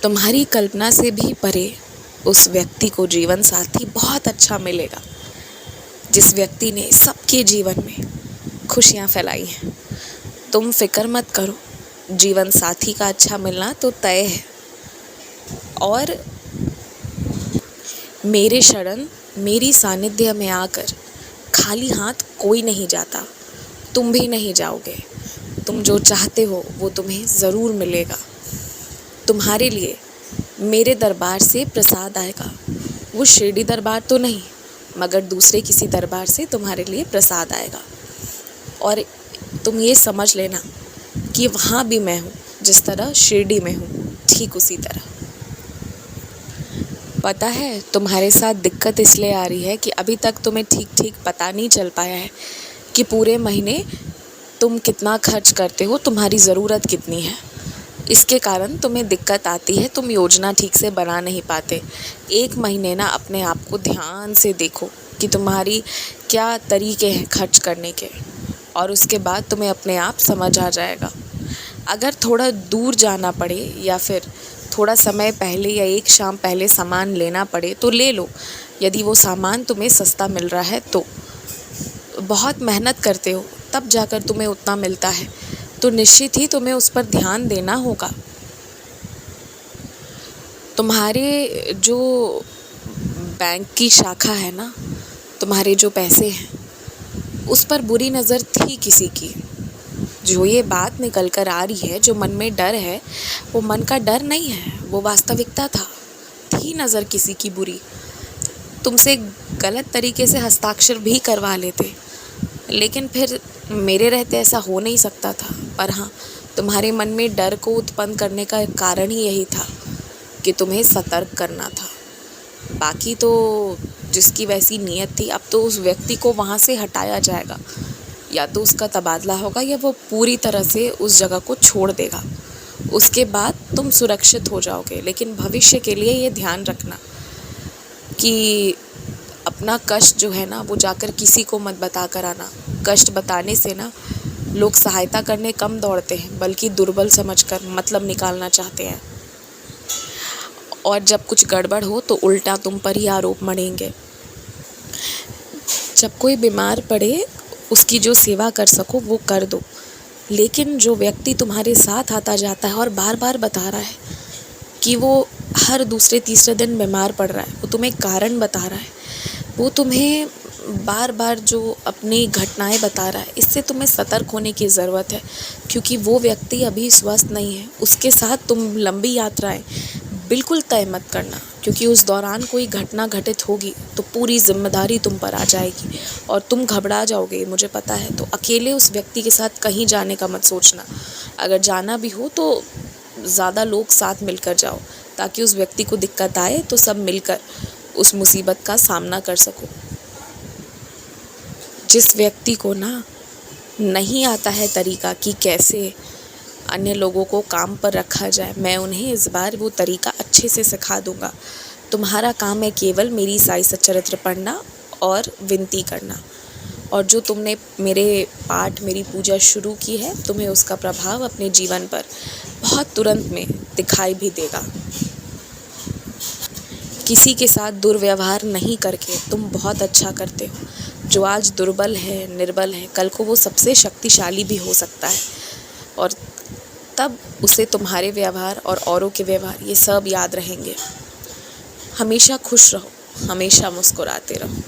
तुम्हारी कल्पना से भी परे उस व्यक्ति को जीवन साथी बहुत अच्छा मिलेगा, जिस व्यक्ति ने सबके जीवन में खुशियाँ फैलाई हैं। तुम फिक्र मत करो, जीवन साथी का अच्छा मिलना तो तय है। और मेरे शरण, मेरी सानिध्य में आकर खाली हाथ कोई नहीं जाता, तुम भी नहीं जाओगे। तुम जो चाहते हो वो तुम्हें ज़रूर मिलेगा। तुम्हारे लिए मेरे दरबार से प्रसाद आएगा। वो शिरडी दरबार तो नहीं, मगर दूसरे किसी दरबार से तुम्हारे लिए प्रसाद आएगा। और तुम ये समझ लेना कि वहाँ भी मैं हूँ, जिस तरह शिरडी में हूँ, ठीक उसी तरह। पता है तुम्हारे साथ दिक्कत इसलिए आ रही है कि अभी तक तुम्हें ठीक ठीक पता नहीं चल पाया है कि पूरे महीने तुम कितना खर्च करते हो, तुम्हारी ज़रूरत कितनी है। इसके कारण तुम्हें दिक्कत आती है, तुम योजना ठीक से बना नहीं पाते। एक महीने ना अपने आप को ध्यान से देखो कि तुम्हारी क्या तरीके हैं खर्च करने के, और उसके बाद तुम्हें अपने आप समझ आ जाएगा। अगर थोड़ा दूर जाना पड़े या फिर थोड़ा समय पहले या एक शाम पहले सामान लेना पड़े तो ले लो, यदि वो सामान तुम्हें सस्ता मिल रहा है तो। बहुत मेहनत करते हो तब जाकर तुम्हें उतना मिलता है, तो निश्चित ही तुम्हें उस पर ध्यान देना होगा। तुम्हारे जो बैंक की शाखा है ना, तुम्हारे जो पैसे हैं उस पर बुरी नज़र थी किसी की। जो ये बात निकल कर आ रही है, जो मन में डर है, वो मन का डर नहीं है, वो वास्तविकता था। थी नज़र किसी की बुरी। तुमसे गलत तरीके से हस्ताक्षर भी करवा लेते, लेकिन फिर मेरे रहते ऐसा हो नहीं सकता था। पर हाँ, तुम्हारे मन में डर को उत्पन्न करने का कारण ही यही था कि तुम्हें सतर्क करना था। बाकी तो जिसकी वैसी नीयत थी, अब तो उस व्यक्ति को वहाँ से हटाया जाएगा, या तो उसका तबादला होगा या वो पूरी तरह से उस जगह को छोड़ देगा। उसके बाद तुम सुरक्षित हो जाओगे। लेकिन भविष्य के लिए ये ध्यान रखना कि अपना कष्ट जो है ना, वो जाकर किसी को मत बता कर आना। कष्ट बताने से ना लोग सहायता करने कम दौड़ते हैं, बल्कि दुर्बल समझकर मतलब निकालना चाहते हैं। और जब कुछ गड़बड़ हो तो उल्टा तुम पर ही आरोप मढ़ेंगे। जब कोई बीमार पड़े, उसकी जो सेवा कर सको वो कर दो। लेकिन जो व्यक्ति तुम्हारे साथ आता जाता है और बार बार बता रहा है कि वो हर दूसरे तीसरे दिन बीमार पड़ रहा है, वो तुम्हें कारण बता रहा है, वो तुम्हें बार बार जो अपनी घटनाएं बता रहा है, इससे तुम्हें सतर्क होने की ज़रूरत है। क्योंकि वो व्यक्ति अभी स्वस्थ नहीं है। उसके साथ तुम लंबी यात्राएं बिल्कुल तय मत करना, क्योंकि उस दौरान कोई घटना घटित होगी तो पूरी जिम्मेदारी तुम पर आ जाएगी और तुम घबरा जाओगे, मुझे पता है। तो अकेले उस व्यक्ति के साथ कहीं जाने का मत सोचना। अगर जाना भी हो तो ज़्यादा लोग साथ मिलकर जाओ, ताकि उस व्यक्ति को दिक्कत आए तो सब मिलकर उस मुसीबत का सामना कर सको। जिस व्यक्ति को ना नहीं आता है तरीका कि कैसे अन्य लोगों को काम पर रखा जाए, मैं उन्हें इस बार वो तरीका अच्छे से सिखा दूंगा। तुम्हारा काम है केवल मेरी साई सच्चरित्र पढ़ना और विनती करना। और जो तुमने मेरे पाठ, मेरी पूजा शुरू की है, तुम्हें उसका प्रभाव अपने जीवन पर बहुत तुरंत में दिखाई भी देगा। किसी के साथ दुर्व्यवहार नहीं करके तुम बहुत अच्छा करते हो। जो आज दुर्बल है, निर्बल है, कल को वो सबसे शक्तिशाली भी हो सकता है, और तब उसे तुम्हारे व्यवहार और औरों के व्यवहार ये सब याद रहेंगे। हमेशा खुश रहो, हमेशा मुस्कुराते रहो।